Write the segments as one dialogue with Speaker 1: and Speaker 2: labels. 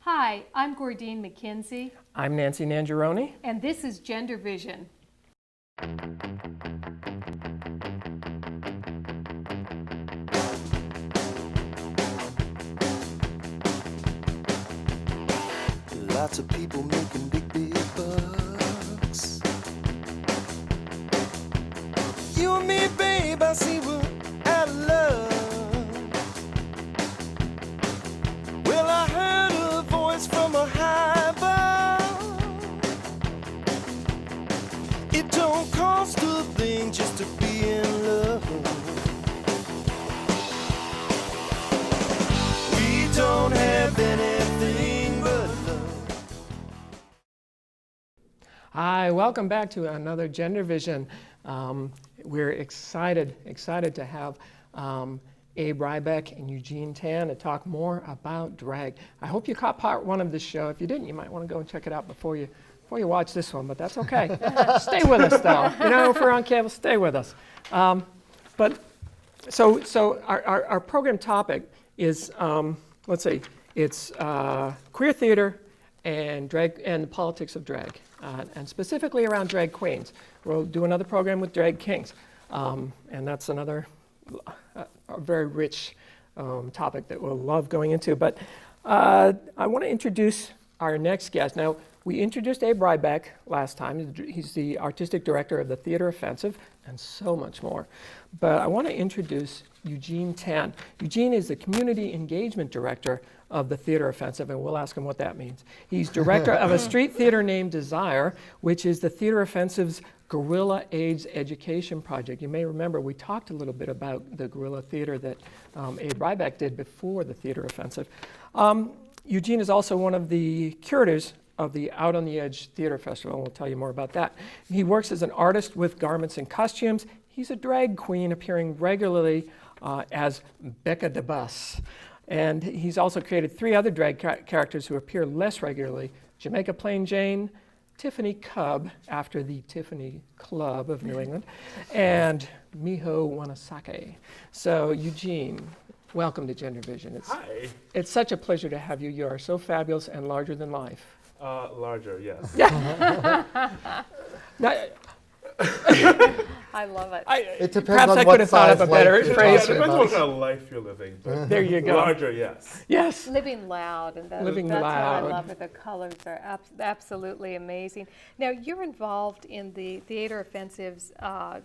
Speaker 1: Hi, I'm Gordene McKenzie,
Speaker 2: I'm Nancy Nangeroni.
Speaker 1: and this is GenderVision.
Speaker 3: Lots of people making big, big bucks. You and me, babe, I see we're out of love. Well, I heard a voice from a high above. It don't cost a thing just to be in love. We don't have anything but love.
Speaker 2: Hi, welcome back to another GenderVision. We're excited to have Abe Rybeck and Eugene Tan to talk more about drag. I hope you caught part one of this show. If you didn't, you might want to go and check it out before you watch this one, but that's okay. Stay with us though. You know, if we're on cable, stay with us. So our program topic is, let's see, it's queer theater and drag and the politics of drag, and specifically around drag queens. We'll do another program with drag kings, and that's another a very rich topic that we'll love going into. But I want to introduce our next guest. Now, we introduced Abe Rybeck last time. He's the artistic director of the Theater Offensive and so much more. But I want to introduce Eugene Tan. Eugene is the community engagement director of the Theater Offensive, and we'll ask him what that means. He's director of a street theater named Desire, which is the Theater Offensive's Guerrilla AIDS Education Project. You may remember we talked a little bit about the guerrilla theater that Abe Rybeck did before the Theater Offensive. Eugene is also one of the curators of the Out on the Edge Theater Festival, and we'll tell you more about that. He works as an artist with garments and costumes. He's a drag queen appearing regularly as Becca de Bus. And he's also created 3 other drag characters who appear less regularly: Jamaica Plain Jane, Tiffany Cub, after the Tiffany Club of New England, and Miho Wanasake. So Eugene, welcome to GenderVision.
Speaker 4: Hi.
Speaker 2: It's such a pleasure to have you. You are so fabulous and larger than life.
Speaker 4: Larger, yes.
Speaker 2: Now,
Speaker 1: I love it.
Speaker 5: It depends
Speaker 2: perhaps
Speaker 5: on
Speaker 2: I
Speaker 5: what
Speaker 2: could have thought of
Speaker 5: size
Speaker 2: a better
Speaker 5: life you're
Speaker 2: phrase.
Speaker 4: It
Speaker 5: talking
Speaker 4: depends on what
Speaker 5: about.
Speaker 4: kind of life you're living. But
Speaker 2: There you go.
Speaker 4: Larger, yes.
Speaker 2: Yes.
Speaker 1: Living loud, and that's
Speaker 2: Living
Speaker 1: what
Speaker 2: loud.
Speaker 1: I love. The colors are absolutely amazing. Now, you're involved in the Theater Offensive's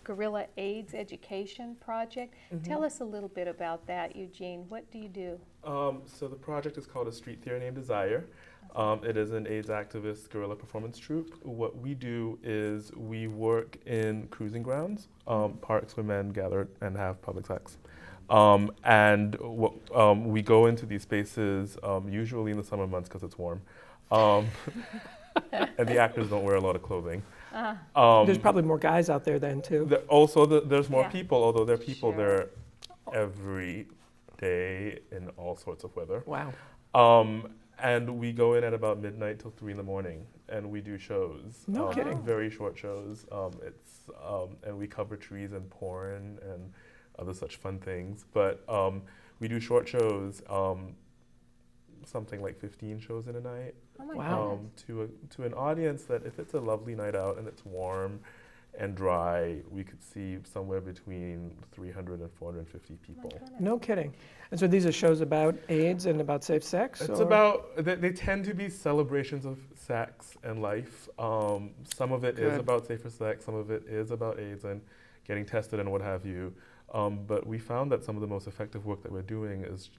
Speaker 1: Guerrilla AIDS Education Project. Tell us a little bit about that, Eugene. What do you do?
Speaker 4: So the project is called A Street Theater Named Desire. It is an AIDS activist guerrilla performance troupe. What we do is we work in cruising grounds, parks where men gather and have public sex. We go into these spaces usually in the summer months because it's warm. And the actors don't wear a lot of clothing.
Speaker 2: There's probably more guys out there then too.
Speaker 4: There's more
Speaker 1: Yeah.
Speaker 4: people, although there are people
Speaker 1: Sure.
Speaker 4: there every day in all sorts of weather.
Speaker 2: Wow.
Speaker 4: And we go in at about midnight till 3 in the morning, and we do shows.
Speaker 2: No kidding.
Speaker 4: Very short shows. And we cover trees and porn and other such fun things. But we do short shows, something like 15 shows in a night.
Speaker 1: Oh my
Speaker 2: Wow.
Speaker 1: goodness.
Speaker 4: To an audience that, if it's a lovely night out and it's warm and dry, we could see somewhere between 300 and 450 people.
Speaker 2: No kidding. And so these are shows about AIDS and about safe sex?
Speaker 4: It's
Speaker 2: or?
Speaker 4: about, they tend to be celebrations of sex and life. Some of it is
Speaker 2: Good.
Speaker 4: about safer sex, some of it is about AIDS and getting tested and what have you. But we found that some of the most effective work that we're doing is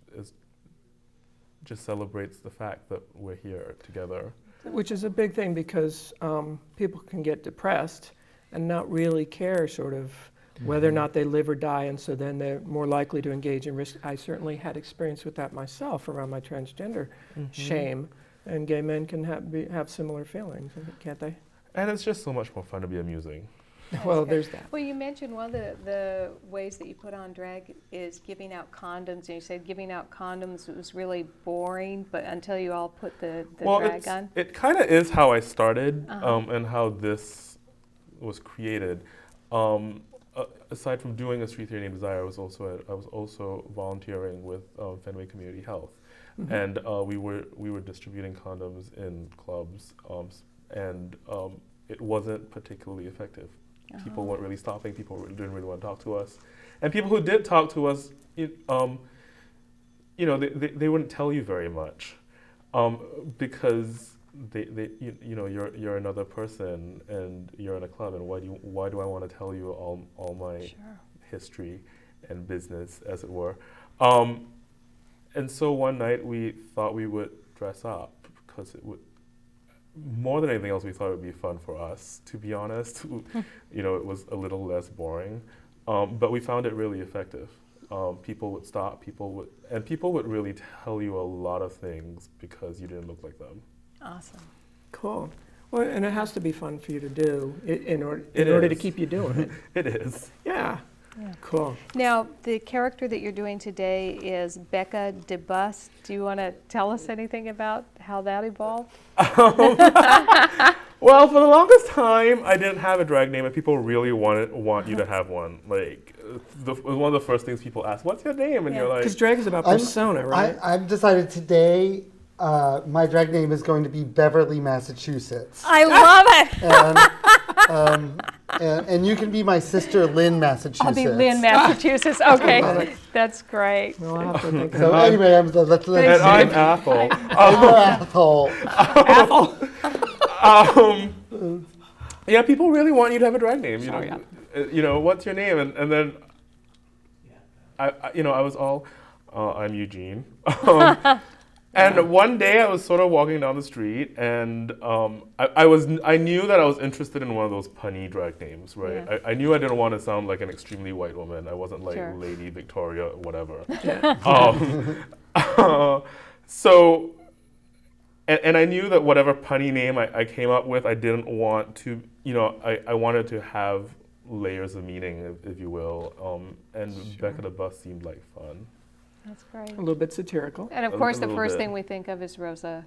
Speaker 4: just celebrates the fact that we're here together.
Speaker 2: Which is a big thing because people can get depressed and not really care sort of whether or not they live or die, and so then they're more likely to engage in risk. I certainly had experience with that myself around my transgender shame, and gay men can have similar feelings, can't they?
Speaker 4: And it's just so much more fun to be amusing.
Speaker 2: Well,
Speaker 1: good.
Speaker 2: there's that.
Speaker 1: Well, you mentioned one of the ways that you put on drag is giving out condoms, and you said giving out condoms was really boring, but until you all put the drag on.
Speaker 4: It kind of is how I started and how this was created. Aside from doing A Street Theater Named Desire, I was also volunteering with Fenway Community Health. and we were distributing condoms in clubs, and it wasn't particularly effective. People weren't really stopping. People didn't really want to talk to us, and people who did talk to us, they wouldn't tell you very much, because you're another person and you're in a club, and why do I want to tell you all my history and business, as it were. And so one night we thought we would dress up, because it would, more than anything else, we thought it would be fun for us, to be honest. It was a little less boring, but we found it really effective. People would stop, people would really tell you a lot of things because you didn't look like them.
Speaker 1: Awesome.
Speaker 2: Cool. Well, and it has to be fun for you to do in order to keep you doing it.
Speaker 4: It is.
Speaker 2: Yeah.
Speaker 1: Yeah.
Speaker 2: Cool.
Speaker 1: Now, the character that you're doing today is Becca DeBus. Do you want to tell us anything about how that evolved?
Speaker 4: Well, for the longest time, I didn't have a drag name, and people really want you to have one. Like, one of the first things people ask, "What's your name?" And you're like,
Speaker 2: Because drag is about persona, right?
Speaker 5: I've decided today my drag name is going to be Beverly, Massachusetts.
Speaker 1: I love it.
Speaker 5: And you can be my sister, Lynn, Massachusetts.
Speaker 1: I'll be Lynn, Massachusetts. Okay, that's great.
Speaker 2: Well, I'll have to think
Speaker 5: So
Speaker 2: about
Speaker 5: anyway, let's
Speaker 4: and I'm Athol.
Speaker 5: Athol.
Speaker 4: Yeah, people really want you to have a drag name.
Speaker 2: Oh, yeah.
Speaker 4: What's your name? And then I was all, I'm Eugene. And one day I was sort of walking down the street, and I knew that I was interested in one of those punny drag names, right?
Speaker 1: Yeah.
Speaker 4: I knew I didn't want to sound like an extremely white woman. I wasn't like
Speaker 1: Sure.
Speaker 4: Lady Victoria, whatever.
Speaker 2: Yeah.
Speaker 4: So, and I knew that whatever punny name I came up with, I didn't want to, I wanted to have layers of meaning, if you will. And
Speaker 2: Sure.
Speaker 4: Becca the Bus seemed like fun.
Speaker 1: That's great.
Speaker 2: A little bit satirical.
Speaker 1: And of
Speaker 4: A
Speaker 1: course, the
Speaker 4: little
Speaker 1: first
Speaker 4: bit.
Speaker 1: thing we think of is Rosa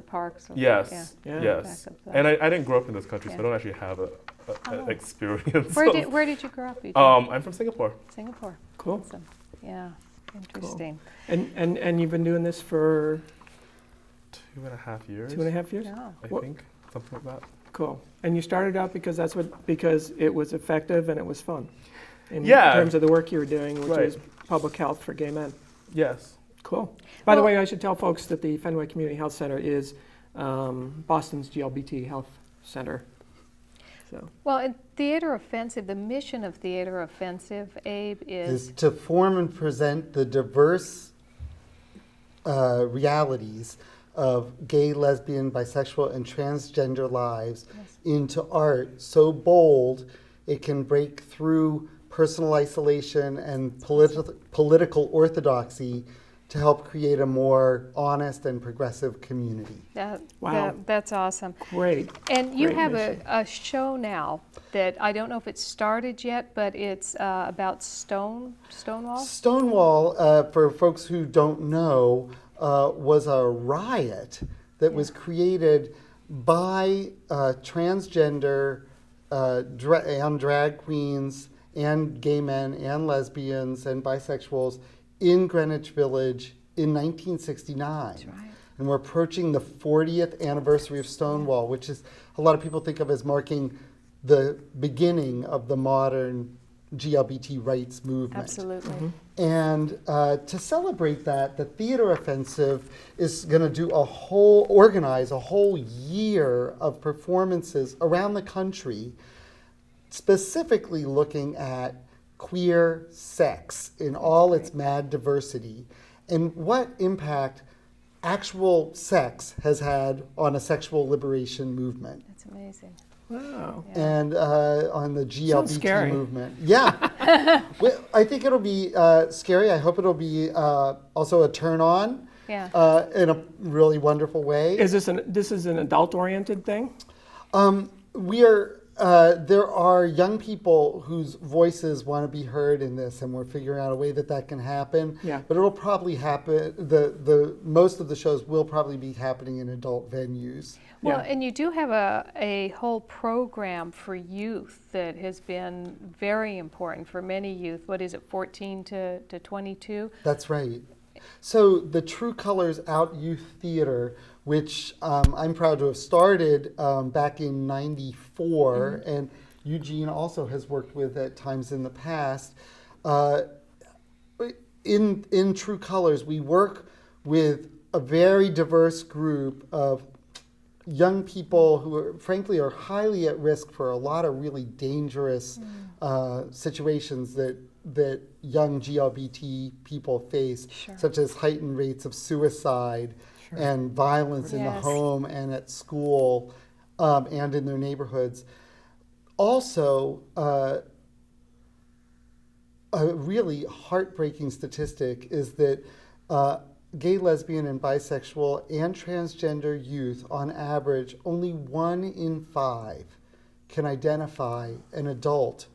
Speaker 1: Parks.
Speaker 4: Yes,
Speaker 2: Yeah.
Speaker 4: yes.
Speaker 1: Back up that.
Speaker 4: And I didn't grow up in this country, so
Speaker 1: Yeah.
Speaker 4: I don't actually have an
Speaker 1: Oh.
Speaker 4: experience.
Speaker 1: Where did you grow up? Eugene?
Speaker 4: I'm from Singapore.
Speaker 1: Singapore.
Speaker 2: Cool.
Speaker 1: Awesome. Yeah. Interesting.
Speaker 2: And you've been doing this for
Speaker 4: 2.5 years,
Speaker 2: 2.5 years?
Speaker 1: Yeah.
Speaker 4: I
Speaker 2: What-
Speaker 4: think, something like that.
Speaker 2: Cool. And you started out because it was effective and it was fun. In
Speaker 4: Yeah.
Speaker 2: terms of the work you were doing, which
Speaker 4: Right.
Speaker 2: is public health for gay men.
Speaker 4: Yes.
Speaker 2: Cool. By the
Speaker 1: Well-
Speaker 2: way, I should tell folks that the Fenway Community Health Center is Boston's GLBT Health Center. So
Speaker 1: Well, in Theater Offensive, the mission of Theater Offensive, Abe,
Speaker 5: Is
Speaker 1: is
Speaker 5: to form and present the diverse realities of gay, lesbian, bisexual, and transgender lives into art so bold it can break through personal isolation and political orthodoxy to help create a more honest and progressive community.
Speaker 2: Wow.
Speaker 1: That's awesome.
Speaker 2: great.
Speaker 1: And you
Speaker 2: Great
Speaker 1: have
Speaker 2: mission.
Speaker 1: a show now that I don't know if it's started yet, but it's about Stonewall.
Speaker 5: Stonewall, for folks who don't know, was a riot that was created by transgender and drag queens and gay men and lesbians and bisexuals in Greenwich Village in 1969.
Speaker 1: That's right.
Speaker 5: And we're approaching the 40th anniversary of Stonewall, which is a lot of people think of as marking the beginning of the modern GLBT rights movement.
Speaker 1: Absolutely.
Speaker 5: And to celebrate that, the Theater Offensive is going to organize a whole year of performances around the country, specifically looking at queer sex in all its mad diversity and what impact actual sex has had on a sexual liberation movement.
Speaker 1: That's amazing.
Speaker 2: Wow.
Speaker 1: Yeah.
Speaker 5: And on the
Speaker 2: Sounds
Speaker 5: GLBT
Speaker 2: scary.
Speaker 5: movement. Yeah. Well, I think it'll be scary. I hope it'll be also a turn on
Speaker 1: Yeah.
Speaker 5: in a really wonderful way.
Speaker 2: Is this an adult-oriented thing?
Speaker 5: There are young people whose voices want to be heard in this, and we're figuring out a way that can happen.
Speaker 2: Yeah.
Speaker 5: But it'll probably happen. The most of the shows will probably be happening in adult venues.
Speaker 1: Well,
Speaker 2: Yeah.
Speaker 1: and you do have a whole program for youth that has been very important for many youth. What is it, 14 to 22?
Speaker 5: That's right. So the True Colors Out Youth Theater, which I'm proud to have started back in '94, and Eugene also has worked with at times in the past. In True Colors, we work with a very diverse group of young people who are, frankly, are highly at risk for a lot of really dangerous situations that young GLBT people face, such as heightened rates of suicide and violence in the home and at school and in their neighborhoods. Also, a really heartbreaking statistic is that gay, lesbian, and bisexual and transgender youth, on average, only 1 in 5 can identify an adult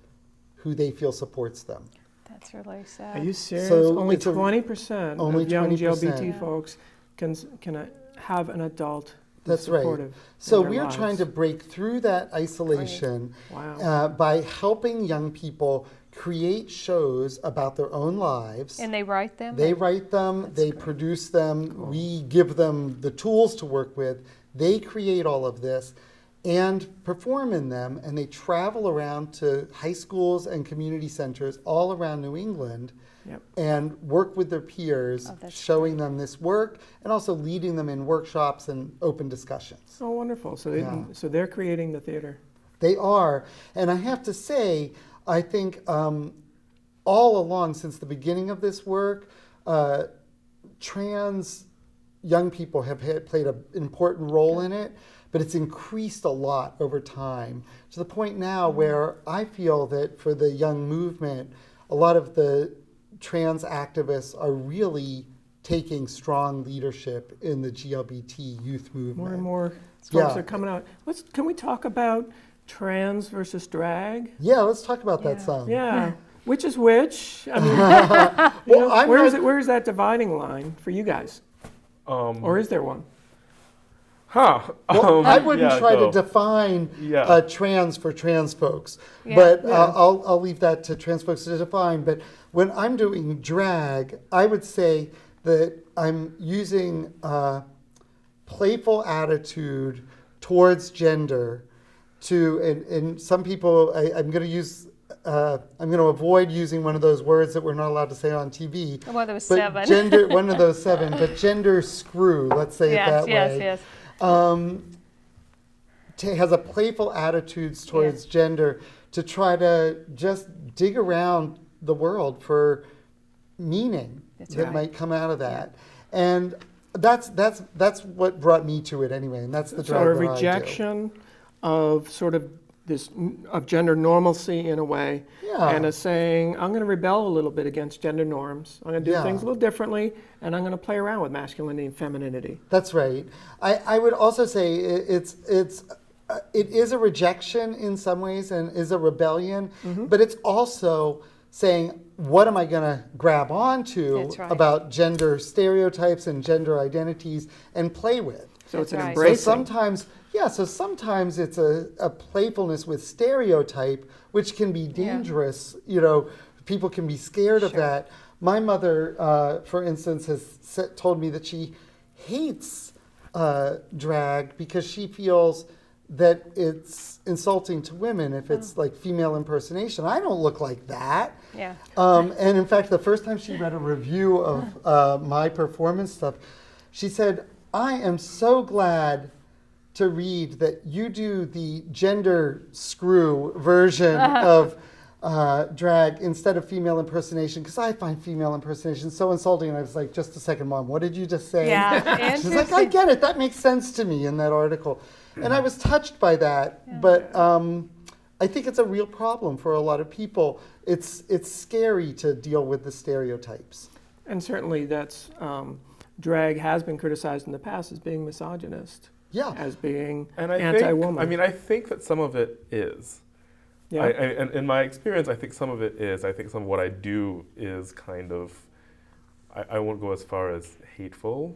Speaker 5: who they feel supports them.
Speaker 1: That's really sad.
Speaker 2: Are you serious?
Speaker 5: So
Speaker 2: only
Speaker 5: it's a-
Speaker 2: 20%
Speaker 5: only
Speaker 2: of young
Speaker 5: 20%.
Speaker 2: GLBT
Speaker 1: Yeah.
Speaker 2: folks can have an adult who's
Speaker 5: That's right.
Speaker 2: supportive.
Speaker 5: So
Speaker 2: in their
Speaker 5: we are
Speaker 2: lives.
Speaker 5: trying to break through that isolation
Speaker 2: Wow.
Speaker 5: by helping young people create shows about their own lives.
Speaker 1: And they write them?
Speaker 5: They write them, they produce them, we give them the tools to work with. They create all of this and perform in them, and they travel around to high schools and community centers all around New England
Speaker 2: Yep.
Speaker 5: and work with their peers,
Speaker 1: Oh, that's
Speaker 5: showing them this work and also leading them in workshops and open discussions.
Speaker 2: Oh, wonderful. So,
Speaker 5: Yeah.
Speaker 2: so they're creating the theater.
Speaker 5: They are, and I have to say, I think all along since the beginning of this work, trans young people have played an important role in it, but it's increased a lot over time to the point now where I feel that for the young movement, a lot of the trans activists are really taking strong leadership in the GLBT youth movement.
Speaker 2: More and more folks
Speaker 5: Yeah.
Speaker 2: are coming out. Can we talk about trans versus drag?
Speaker 5: Yeah, let's talk about that
Speaker 1: Yeah.
Speaker 5: some.
Speaker 2: Yeah. Which is which? I mean,
Speaker 5: Well, I'm
Speaker 2: where is
Speaker 5: not-
Speaker 2: it? Where is that dividing line for you guys? Or is there one?
Speaker 5: Well, I wouldn't try to
Speaker 4: go.
Speaker 5: define
Speaker 4: Yeah.
Speaker 5: trans for trans folks,
Speaker 1: Yeah.
Speaker 5: but
Speaker 2: Yeah.
Speaker 5: I'll leave that to trans folks to define. But when I'm doing drag, I would say that I'm using a playful attitude towards gender and some people, I'm going to use, I'm going to avoid using one of those words that we're not allowed to say on TV.
Speaker 1: One of those
Speaker 5: But
Speaker 1: 7.
Speaker 5: Gender, one of those 7, but gender screw, let's say it that
Speaker 1: yes,
Speaker 5: way.
Speaker 1: yes.
Speaker 5: Has a playful attitudes towards gender to try to just dig around the world for meaning
Speaker 1: That's
Speaker 5: that
Speaker 1: right.
Speaker 5: might come out of that. And that's what brought me to it anyway, and that's the
Speaker 2: So
Speaker 5: drag
Speaker 2: a
Speaker 5: that I do.
Speaker 2: rejection of sort of this of gender normalcy in a way,
Speaker 5: Yeah.
Speaker 2: and a saying, I'm going to rebel a little bit against gender norms. I'm going to do
Speaker 5: Yeah.
Speaker 2: things a little differently, and I'm going to play around with masculinity and femininity.
Speaker 5: That's right. I would also say it is a rejection in some ways and is a rebellion, but it's also saying, what am I going to grab onto
Speaker 1: That's right.
Speaker 5: about gender stereotypes and gender identities and play with?
Speaker 2: So it's an
Speaker 1: That's right.
Speaker 5: So
Speaker 2: embracing.
Speaker 5: sometimes it's a playfulness with stereotype, which can be dangerous. You know, people can be scared of that. My mother, for instance, has told me that she hates drag because she feels that it's insulting to women if it's like female impersonation. I don't look like that.
Speaker 1: Yeah.
Speaker 5: And in fact, the first time she read a review of my performance stuff, she said, I am so glad to read that you do the gender screw version of drag instead of female impersonation, because I find female impersonation so insulting. And I was like, just a second, Mom, what did you just say?
Speaker 1: Yeah,
Speaker 5: She's like, I get it. That makes sense to me in that article. And I was touched by that. But I think it's a real problem for a lot of people. It's scary to deal with the stereotypes.
Speaker 2: And certainly that's, drag has been criticized in the past as being misogynist,
Speaker 5: Yeah.
Speaker 2: as being
Speaker 4: And I
Speaker 2: anti-woman.
Speaker 4: think, I think that some of it is.
Speaker 2: Yeah.
Speaker 4: And in my experience, I think some of it is. I think some of what I do is kind of, I won't go as far as hateful,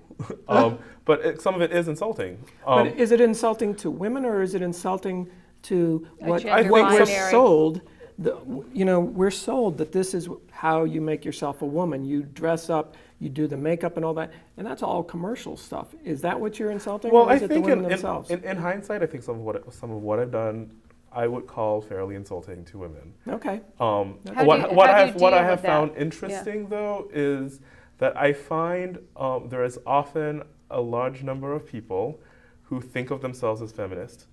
Speaker 4: but some of it is insulting.
Speaker 2: But is it insulting to women, or is it insulting to
Speaker 1: A
Speaker 2: what
Speaker 1: gender
Speaker 2: we're
Speaker 1: binary.
Speaker 2: sold we're sold that this is how you make yourself a woman. You dress up, you do the makeup and all that, and that's all commercial stuff. Is that what you're insulting,
Speaker 4: Well,
Speaker 2: or
Speaker 4: I
Speaker 2: is it the
Speaker 4: think
Speaker 2: women themselves?
Speaker 4: in hindsight, I think some of what I've done, I would call fairly insulting to women.
Speaker 2: Okay.
Speaker 1: How do you
Speaker 4: What I
Speaker 1: deal
Speaker 4: have
Speaker 1: with that?
Speaker 4: found interesting though is that I find there is often a large number of people who think of themselves as feminists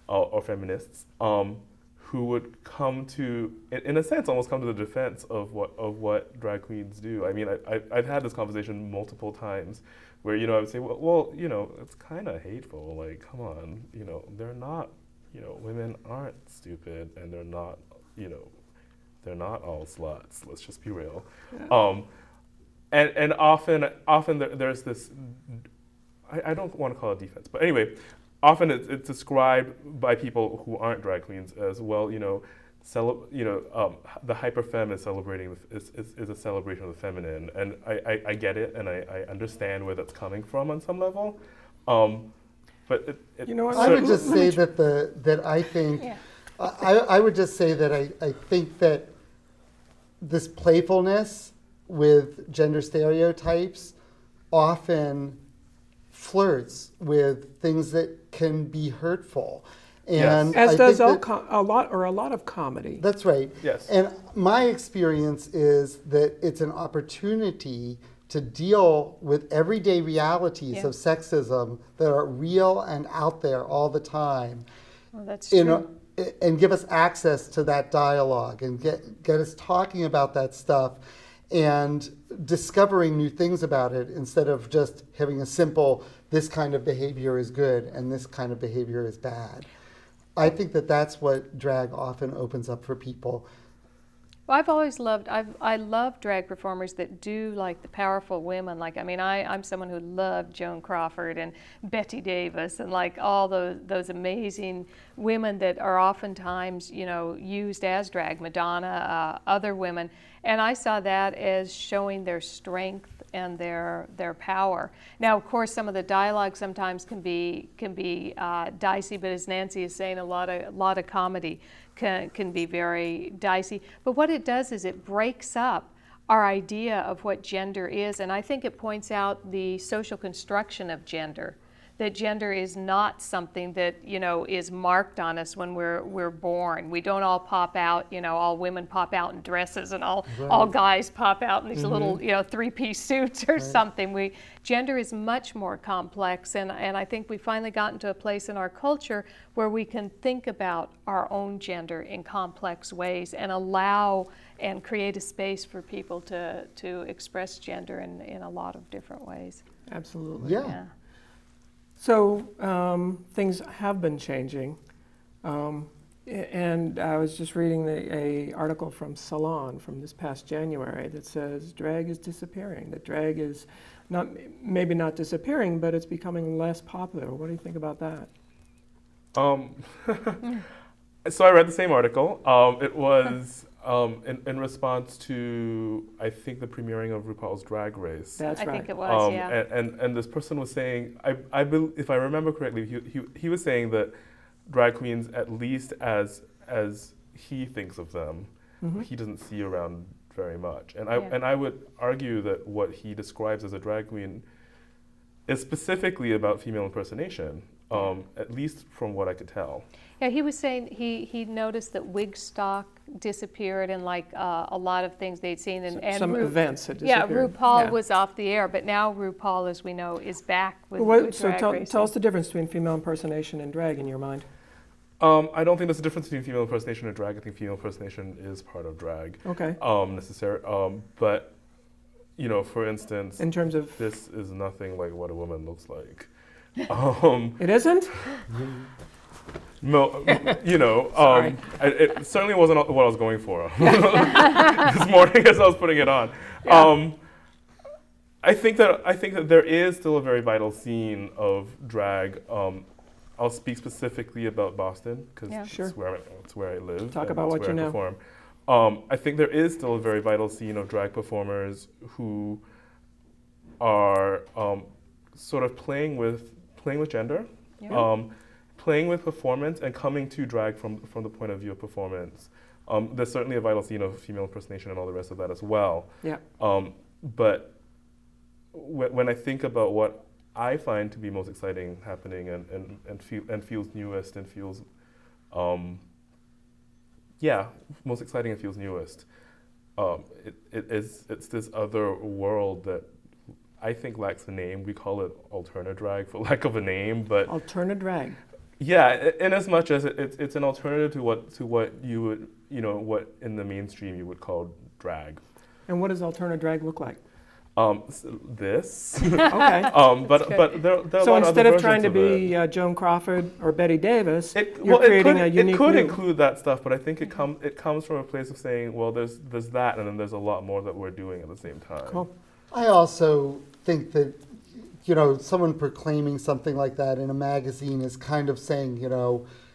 Speaker 4: or feminists who would come to, in a sense, almost come to the defense of what drag queens do. I mean, I've had this conversation multiple times where, I would say, well, it's kind of hateful. Like, come on, they're not, women aren't stupid, and they're not, they're not all sluts. Let's just be real.
Speaker 2: Yeah.
Speaker 4: And often there's this, I don't want to call it defense, but anyway, often it's described by people who aren't drag queens as, well, the hyper-femme is a celebration of the feminine, and I get it, and I understand where that's coming from on some level, but
Speaker 5: I would just say that I think,
Speaker 1: Yeah.
Speaker 5: I would just say that I think that this playfulness with gender stereotypes often flirts with things that can be hurtful. And
Speaker 2: As
Speaker 5: I
Speaker 2: does
Speaker 5: think that,
Speaker 2: a lot of comedy.
Speaker 5: that's right.
Speaker 4: Yes.
Speaker 5: And my experience is that it's an opportunity to deal with everyday realities
Speaker 1: Yeah.
Speaker 5: of sexism that are real and out there all the time.
Speaker 1: Well, that's true.
Speaker 5: And give us access to that dialogue and get us talking about that stuff and discovering new things about it instead of just having a simple, this kind of behavior is good and this kind of behavior is bad. I think that that's what drag often opens up for people.
Speaker 1: Well, I've always loved, I love drag performers that do like the powerful women. Like, I mean, I'm someone who loved Joan Crawford and Betty Davis and like all those amazing women that are oftentimes, used as drag, Madonna, other women. And I saw that as showing their strength and their power. Now, of course, some of the dialogue sometimes can be dicey, but as Nancy is saying, a lot of comedy can be very dicey. But what it does is it breaks up our idea of what gender is, and I think it points out the social construction of gender. That gender is not something that is marked on us when we're born. We don't all pop out, all women pop out in dresses and all guys pop out in these little three-piece suits or something. Gender is much more complex, and I think we've finally gotten to a place in our culture where we can think about our own gender in complex ways and allow and create a space for people to express gender in a lot of different ways.
Speaker 2: Absolutely.
Speaker 5: Yeah.
Speaker 2: So things have been changing, and I was just reading a article from Salon from this past January that says drag is disappearing. That drag is maybe not disappearing, but it's becoming less popular. What do you think about that?
Speaker 4: So I read the same article. It was in response to, I think, the premiering of RuPaul's Drag Race.
Speaker 2: That's
Speaker 1: I
Speaker 2: right.
Speaker 1: think it was, yeah.
Speaker 4: And this person was saying, if I remember correctly, he was saying that drag queens, at least as he thinks of them, he doesn't see around very much. And I would argue that what he describes as a drag queen is specifically about female impersonation, at least from what I could tell.
Speaker 1: Yeah, he was saying he noticed that wig stock disappeared and like a lot of things they'd seen. And
Speaker 2: Some events had
Speaker 1: Yeah,
Speaker 2: disappeared.
Speaker 1: RuPaul was off the air, but now RuPaul, as we know, is back with
Speaker 2: So
Speaker 1: Drag
Speaker 2: tell
Speaker 1: Racing.
Speaker 2: us the difference between female impersonation and drag in your mind.
Speaker 4: I don't think there's a difference between female impersonation and drag. I think female impersonation is part of drag.
Speaker 2: Okay.
Speaker 4: But, for instance,
Speaker 2: In terms of,
Speaker 4: this is nothing like what a woman looks like.
Speaker 2: it isn't?
Speaker 4: No,
Speaker 2: Sorry.
Speaker 4: it certainly wasn't what I was going for this morning as I was putting it on.
Speaker 2: Yeah.
Speaker 4: I think that there is still a very vital scene of drag. I'll speak specifically about Boston because
Speaker 1: Yeah.
Speaker 2: Sure.
Speaker 4: it's where I live.
Speaker 2: Talk
Speaker 4: and
Speaker 2: about
Speaker 4: it's
Speaker 2: what
Speaker 4: where
Speaker 2: you
Speaker 4: I
Speaker 2: know.
Speaker 4: perform. I think there is still a very vital scene of drag performers who are sort of playing with gender,
Speaker 1: Yeah.
Speaker 4: playing with performance, and coming to drag from the point of view of performance. There's certainly a vital scene of female impersonation and all the rest of that as well.
Speaker 2: Yeah.
Speaker 4: But when I think about what I find to be most exciting happening and feels newest and feels, most exciting and feels newest, it's this other world that I think lacks a name. We call it alterna drag for lack of a name, but
Speaker 2: Alterna drag.
Speaker 4: yeah, in as much as it's an alternative to what you would, what in the mainstream you would call drag.
Speaker 2: And what does alterna drag look like?
Speaker 4: This.
Speaker 2: Okay.
Speaker 4: But there are
Speaker 2: So
Speaker 4: a lot
Speaker 2: instead
Speaker 4: other
Speaker 2: of trying to
Speaker 4: versions
Speaker 2: be Joan Crawford or Betty Davis,
Speaker 4: it,
Speaker 2: you're
Speaker 4: well,
Speaker 2: creating a
Speaker 4: it
Speaker 2: unique
Speaker 4: could
Speaker 2: new.
Speaker 4: include that stuff, but I think it comes from a place of saying, well, there's that, and then there's a lot more that we're doing at the same time.
Speaker 2: Cool.
Speaker 5: I also think that, someone proclaiming something like that in a magazine is kind of saying,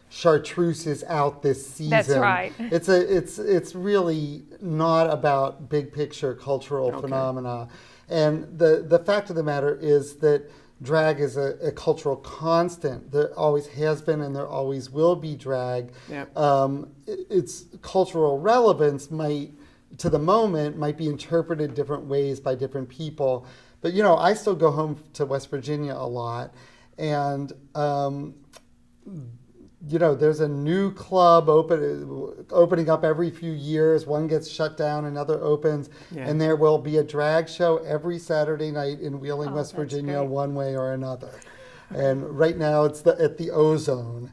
Speaker 5: chartreuse is out this season.
Speaker 1: That's right.
Speaker 5: It's really not about big picture cultural phenomena. And the fact of the matter is that drag is a cultural constant. There always has been and there always will be drag.
Speaker 2: Yep.
Speaker 5: Its cultural relevance might be interpreted different ways by different people. But, I still go home to West Virginia a lot. And, there's a new club opening up every few years. One gets shut down, another opens.
Speaker 2: Yeah.
Speaker 5: And there will be a drag show every Saturday night in Wheeling, West
Speaker 1: that's
Speaker 5: Virginia,
Speaker 1: great.
Speaker 5: one way or another. And right now it's at the Ozone,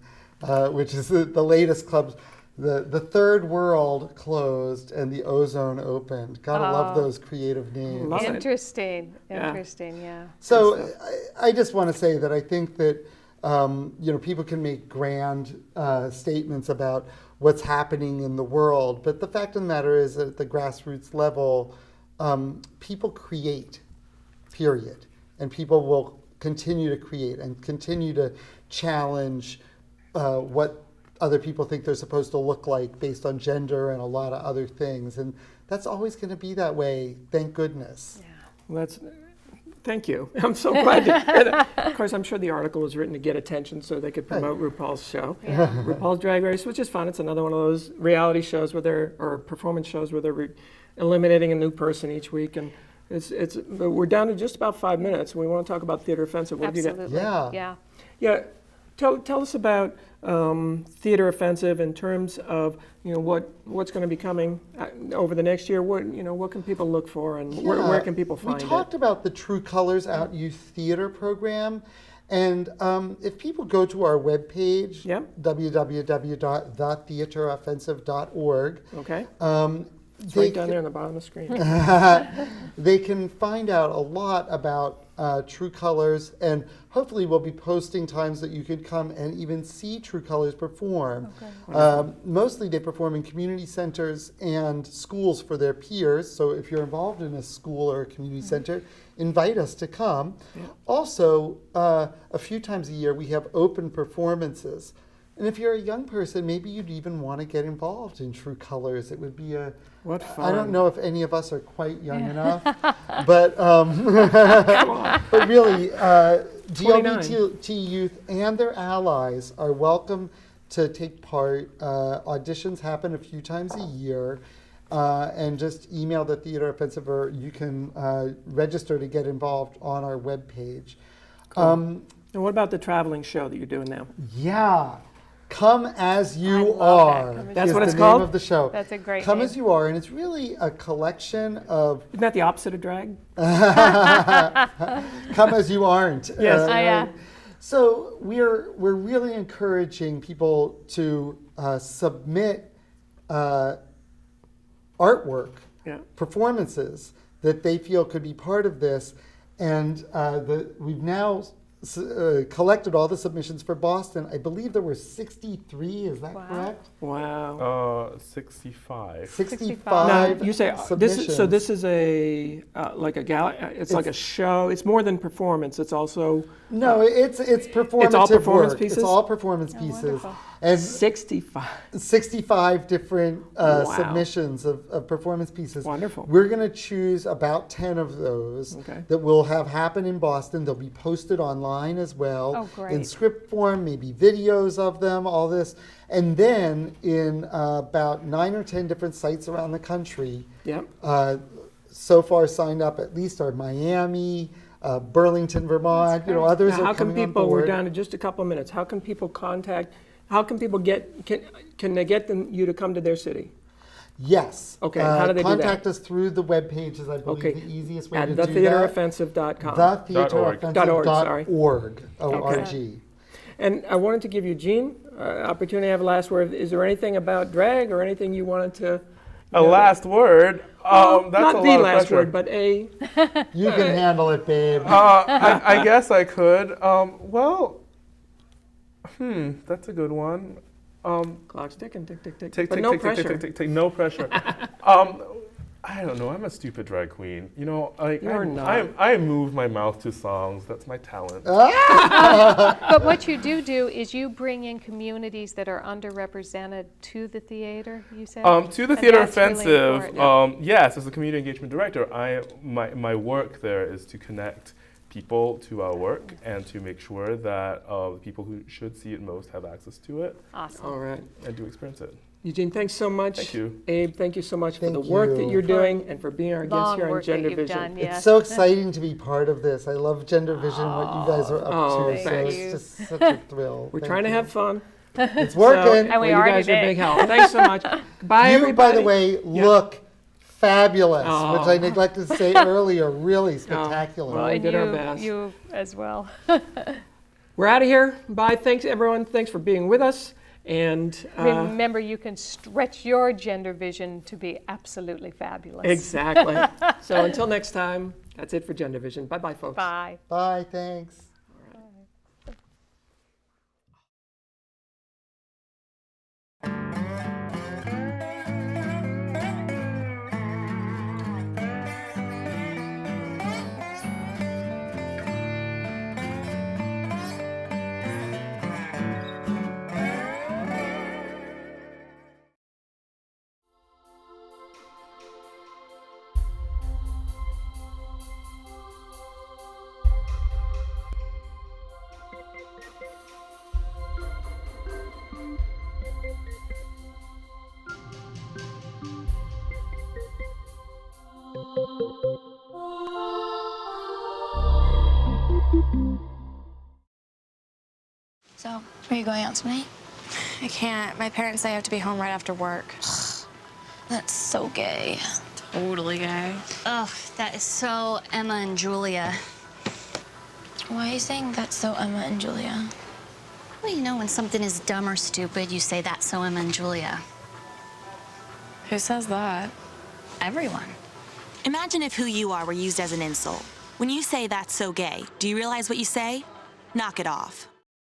Speaker 5: which is the latest club. The Third World closed and the Ozone opened. Gotta love those creative names.
Speaker 2: Love it.
Speaker 1: Interesting,
Speaker 2: Yeah.
Speaker 1: interesting, yeah.
Speaker 5: So I just want to say that I think that people can make grand statements about what's happening in the world, but the fact of the matter is that at the grassroots level, people create, period, and people will continue to create and continue to challenge what other people think they're supposed to look like based on gender and a lot of other things, and that's always going to be that way. Thank goodness.
Speaker 2: Well, thank you. I'm so glad. And of course, I'm sure the article was written to get attention so they could promote RuPaul's show.
Speaker 1: Yeah.
Speaker 2: RuPaul's Drag Race, which is fun. It's another one of those reality shows or performance shows where they're eliminating a new person each week. And but we're down to just about 5 minutes. We want to talk about Theater Offensive. What have you got?
Speaker 1: Absolutely,
Speaker 5: Yeah.
Speaker 1: yeah.
Speaker 2: Tell us about Theater Offensive in terms of what's going to be coming over the next year. What can people look for, and where can people find it?
Speaker 5: We talked about the True Colors Out Youth Theater program, and if people go to our webpage, www.thetheateroffensive.org,
Speaker 2: Okay. It's
Speaker 5: they
Speaker 2: right down there on the bottom of the screen.
Speaker 5: they can find out a lot about True Colors, and hopefully we'll be posting times that you could come and even see True Colors perform.
Speaker 1: Okay.
Speaker 5: Mostly they perform in community centers and schools for their peers, so if you're involved in a school or a community center, invite us to come. Also, a few times a year we have open performances. And if you're a young person, maybe you'd even want to get involved in True Colors. It would be
Speaker 2: What fun.
Speaker 5: I don't know if any of us are quite young enough, but but really,
Speaker 2: 29.
Speaker 5: LGBT youth and their allies are welcome to take part. Auditions happen a few times a year, and just email the Theater Offensive, or you can register to get involved on our webpage.
Speaker 2: And what about the traveling show that you're doing now?
Speaker 5: Yeah. Come As You
Speaker 1: love that.
Speaker 5: Are.
Speaker 1: Come As
Speaker 2: That's
Speaker 5: is
Speaker 2: what
Speaker 5: the
Speaker 2: it's
Speaker 5: name
Speaker 2: called?
Speaker 5: of the show.
Speaker 1: That's a great
Speaker 5: Come
Speaker 1: name.
Speaker 5: As You Are, and it's really a collection of
Speaker 2: Isn't that the opposite of drag?
Speaker 5: Come As You Aren't.
Speaker 2: Yes.
Speaker 1: Yeah.
Speaker 5: So we're really encouraging people to submit artwork,
Speaker 2: Yeah.
Speaker 5: performances that they feel could be part of this, and we've now collected all the submissions for Boston. I believe there were 63. Is that
Speaker 1: Wow.
Speaker 5: correct?
Speaker 2: Wow.
Speaker 4: 65.
Speaker 5: 65.
Speaker 2: Now you say
Speaker 5: submissions.
Speaker 2: this is a like a it's like a show. It's more than performance. It's also
Speaker 5: No, it's performative
Speaker 2: performance
Speaker 5: work.
Speaker 2: pieces?
Speaker 5: It's all performance
Speaker 1: Oh,
Speaker 5: pieces.
Speaker 1: wonderful.
Speaker 5: And
Speaker 2: 65.
Speaker 5: 65 different
Speaker 2: Wow.
Speaker 5: submissions of performance pieces.
Speaker 2: Wonderful.
Speaker 5: We're going to choose about 10 of those
Speaker 2: Okay.
Speaker 5: that will have happen in Boston. They'll be posted online as well.
Speaker 1: Oh, great.
Speaker 5: In script form, maybe videos of them, all this. And then in about 9 or 10 different sites around the country,
Speaker 2: Yep.
Speaker 5: so far signed up at least are Miami, Burlington, Vermont, others
Speaker 2: Now,
Speaker 5: are
Speaker 2: how can
Speaker 5: coming on
Speaker 2: people, we're
Speaker 5: board.
Speaker 2: down to just a couple of minutes, how can people contact, how can people get, can they get you to come to their city?
Speaker 5: Yes.
Speaker 2: Okay, how do they do that?
Speaker 5: Contact us through the webpage is, I believe,
Speaker 2: Okay.
Speaker 5: the easiest way
Speaker 2: At
Speaker 5: to do that.
Speaker 2: thetheateroffensive.com.
Speaker 5: Thetheateroffensive.org.
Speaker 2: .org,
Speaker 5: O-R-G.
Speaker 2: And I wanted to give Eugene opportunity to have a last word. Is there anything about drag or anything you wanted to?
Speaker 4: A last word. That's
Speaker 2: Not
Speaker 4: a
Speaker 2: the
Speaker 4: lot of
Speaker 2: last
Speaker 4: pressure.
Speaker 2: word, but a.
Speaker 5: You can handle it, babe.
Speaker 4: I guess I could. That's a good one.
Speaker 2: Clock's ticking, tick, tick, tick.
Speaker 4: Tick,
Speaker 2: But
Speaker 4: tick,
Speaker 2: no
Speaker 4: tick, tick,
Speaker 2: pressure.
Speaker 4: tick, tick, tick, no pressure. I don't know. I'm a stupid drag queen.
Speaker 2: You're not.
Speaker 4: I move my mouth to songs. That's my talent.
Speaker 1: But what you do is you bring in communities that are underrepresented to the theater, you said?
Speaker 4: To the
Speaker 1: And
Speaker 4: Theater
Speaker 1: that's really
Speaker 4: Offensive,
Speaker 1: important.
Speaker 4: yes, as a community engagement director, my work there is to connect people to our work and to make sure that the people who should see it most have access to it
Speaker 1: Awesome.
Speaker 2: All right.
Speaker 4: and do experience it.
Speaker 2: Eugene, thanks so much.
Speaker 4: Thank you.
Speaker 2: Abe, thank you so much for
Speaker 5: Thank
Speaker 2: the work that
Speaker 5: you.
Speaker 2: you're doing and for being our guest
Speaker 1: Long
Speaker 2: here on
Speaker 1: work that you've
Speaker 2: GenderVision.
Speaker 1: done, yes.
Speaker 5: It's so exciting to be part of this. I love GenderVision, what you guys are up
Speaker 2: Oh,
Speaker 5: to. So
Speaker 2: thank
Speaker 1: you.
Speaker 5: it's just such a thrill.
Speaker 2: We're
Speaker 5: Thank
Speaker 2: trying to
Speaker 5: you.
Speaker 2: have fun.
Speaker 5: It's
Speaker 2: So,
Speaker 5: working.
Speaker 1: And we
Speaker 2: you
Speaker 1: already
Speaker 2: guys are a
Speaker 1: did.
Speaker 2: big help. Thanks so much. Bye,
Speaker 5: You,
Speaker 2: everybody.
Speaker 5: by the way, look fabulous,
Speaker 2: Oh.
Speaker 5: which I neglected to say earlier. Really spectacular.
Speaker 2: Well, we
Speaker 1: And
Speaker 2: did our best.
Speaker 1: you as well.
Speaker 2: We're out of here. Bye. Thanks, everyone. Thanks for being with us. And
Speaker 1: Remember, you can stretch your gender vision to be absolutely fabulous.
Speaker 2: exactly. So until next time, that's it for GenderVision. Bye-bye, folks.
Speaker 1: Bye.
Speaker 5: Bye, thanks.
Speaker 6: So, are you going out tonight?
Speaker 7: I can't. My parents say I have to be home right after work.
Speaker 6: That's so gay.
Speaker 7: Totally gay.
Speaker 8: Ugh, that is so Emma and Julia.
Speaker 6: Why are you saying that's so Emma and Julia?
Speaker 8: Well, you know, when something is dumb or stupid, you say that's so Emma and Julia.
Speaker 7: Who says that?
Speaker 8: Everyone.
Speaker 9: Imagine if who you are were used as an insult. When you say that's so gay, do you realize what you say? Knock it off.